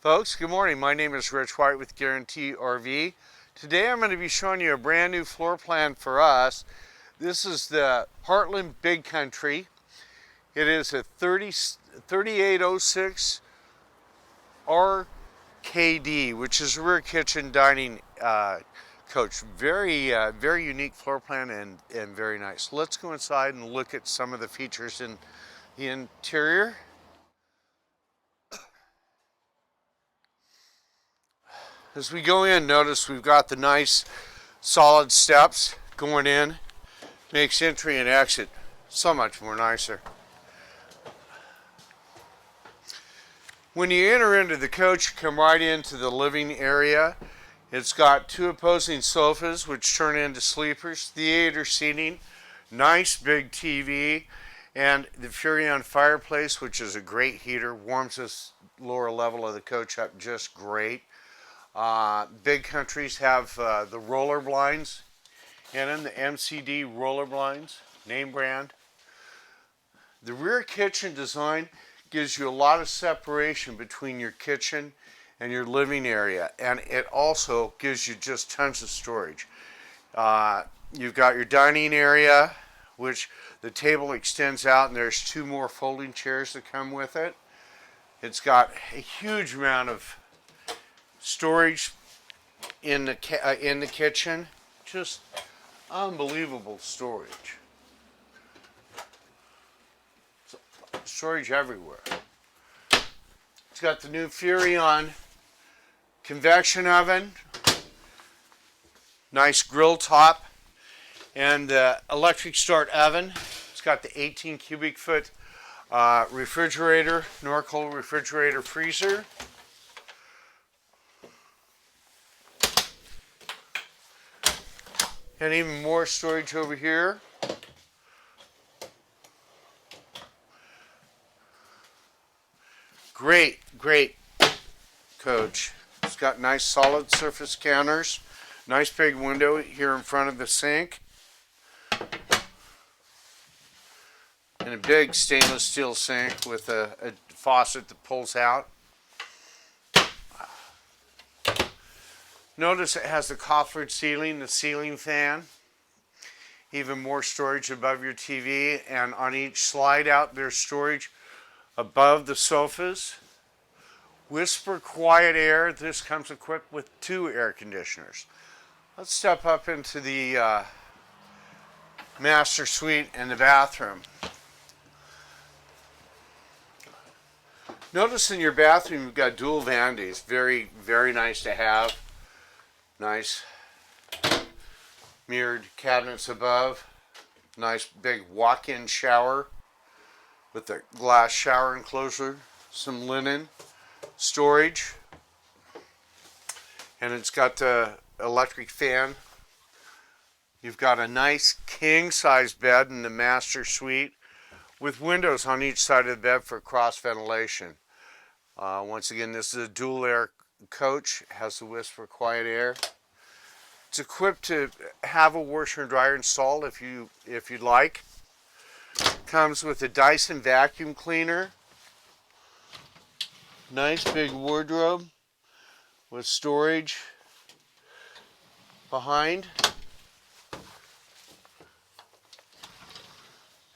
Folks, good morning. My name is Rich White with Guaranty RV. Today I'm going to be showing you a brand new floor plan for us. This is the Heartland Big Country. It is a 3806 RKD, which is a rear kitchen dining coach. Very unique floor plan and very nice. Let's go inside and look at some of the features in the interior. As we go in, notice we've got the nice solid steps going in. Makes entry and exit so much more nicer. When you enter into the coach, you come right into the living area. It's got two opposing sofas which turn into sleepers, theater seating, nice big TV, and the Furrion Fireplace, which is a great heater, warms this lower level of the coach up just great. Big Countries have the roller blinds in them, the MCD roller blinds, name brand. The rear kitchen design gives you a lot of separation between your kitchen and your living area, and it also gives you just tons of storage. You've got your dining area, which the table extends out, and there's two more folding chairs that come with it. It's got a huge amount of storage in the kitchen, just unbelievable storage. Storage everywhere. It's got the new Furrion convection oven, nice grill top, and the electric start oven. It's got the 18 cubic foot refrigerator, Norcold refrigerator freezer. And even more storage over here. Great coach. It's got nice solid surface counters. Nice big window here in front of the sink. And a big stainless steel sink with a faucet that pulls out. Notice it has the coffered ceiling, the ceiling fan, even more storage above your TV, and on each slide out there's storage above the sofas. Whisper quiet air. This comes equipped with two air conditioners. Let's step up into the master suite and the bathroom. Notice in your bathroom you've got dual vanities. Very nice to have. Nice mirrored cabinets above. Nice big walk-in shower with a glass shower enclosure. Some linen storage. And it's got the electric fan. You've got a nice king-size bed in the master suite with windows on each side of the bed for cross ventilation. Once again, this is a dual air coach. It has the Whisper quiet air. It's equipped to have a washer and dryer installed if you'd like. Comes with a Dyson vacuum cleaner. Nice big wardrobe with storage behind.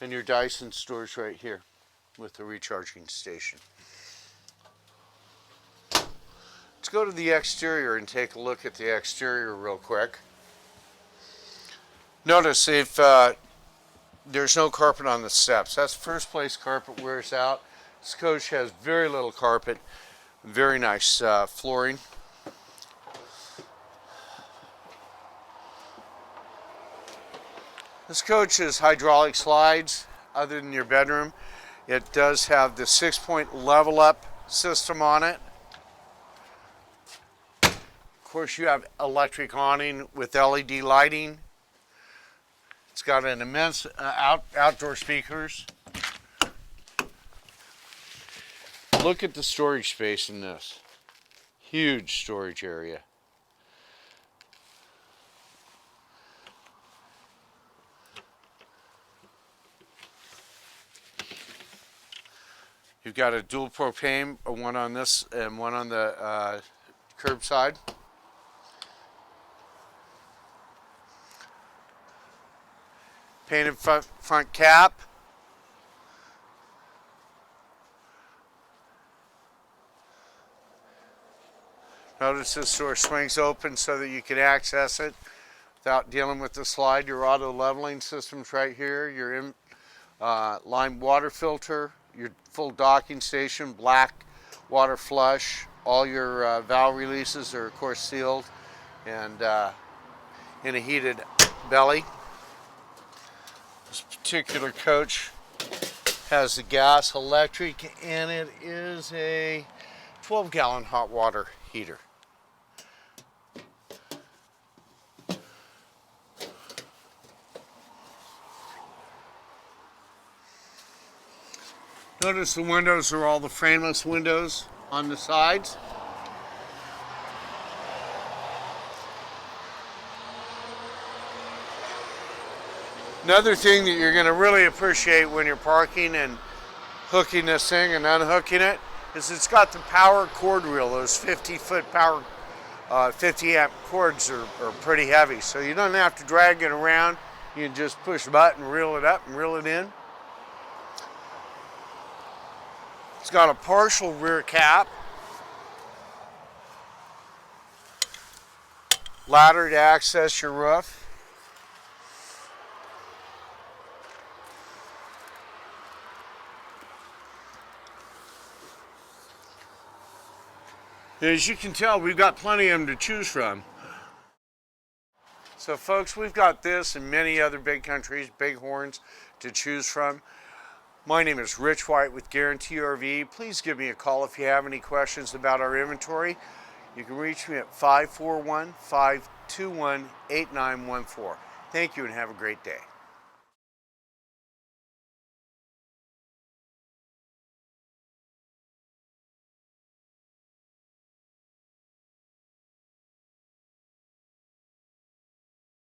And your Dyson storage right here with the recharging station. Let's go to the exterior and take a look at the exterior real quick. Notice if there's no carpet on the steps. That's first place carpet wears out. This coach has very little carpet. Very nice flooring. This coach has hydraulic slides other than your bedroom. It does have the 6-point level up system on it. Of course, you have electric awning with LED lighting. It's got an immense outdoor speakers. Look at the storage space in this. Huge storage area. You've got a dual propane, one on this and one on the curbside. Painted front cap. Notice this door swings open so that you can access it without dealing with the slide. Your auto leveling system's right here. Your lime water filter, your full docking station, black water flush. All your valve releases are of course sealed and in a heated belly. This particular coach has the gas, electric, and it is a 12-gallon hot water heater. Notice the windows are all the frameless windows on the sides. Another thing that you're going to really appreciate when you're parking and hooking this thing and unhooking it is it's got the power cord reel. Those 50-foot power, 50-amp cords are pretty heavy, so you don't have to drag it around. You can just push a button, reel it up, and reel it in. It's got a partial rear cap, ladder to access your roof. As you can tell, we've got plenty of them to choose from. So folks, we've got this and many other big countries, big horns to choose from. My name is Rich White with Guaranty RV. Please give me a call if you have any questions about our inventory. You can reach me at 541-521-8914. Thank you and have a great day.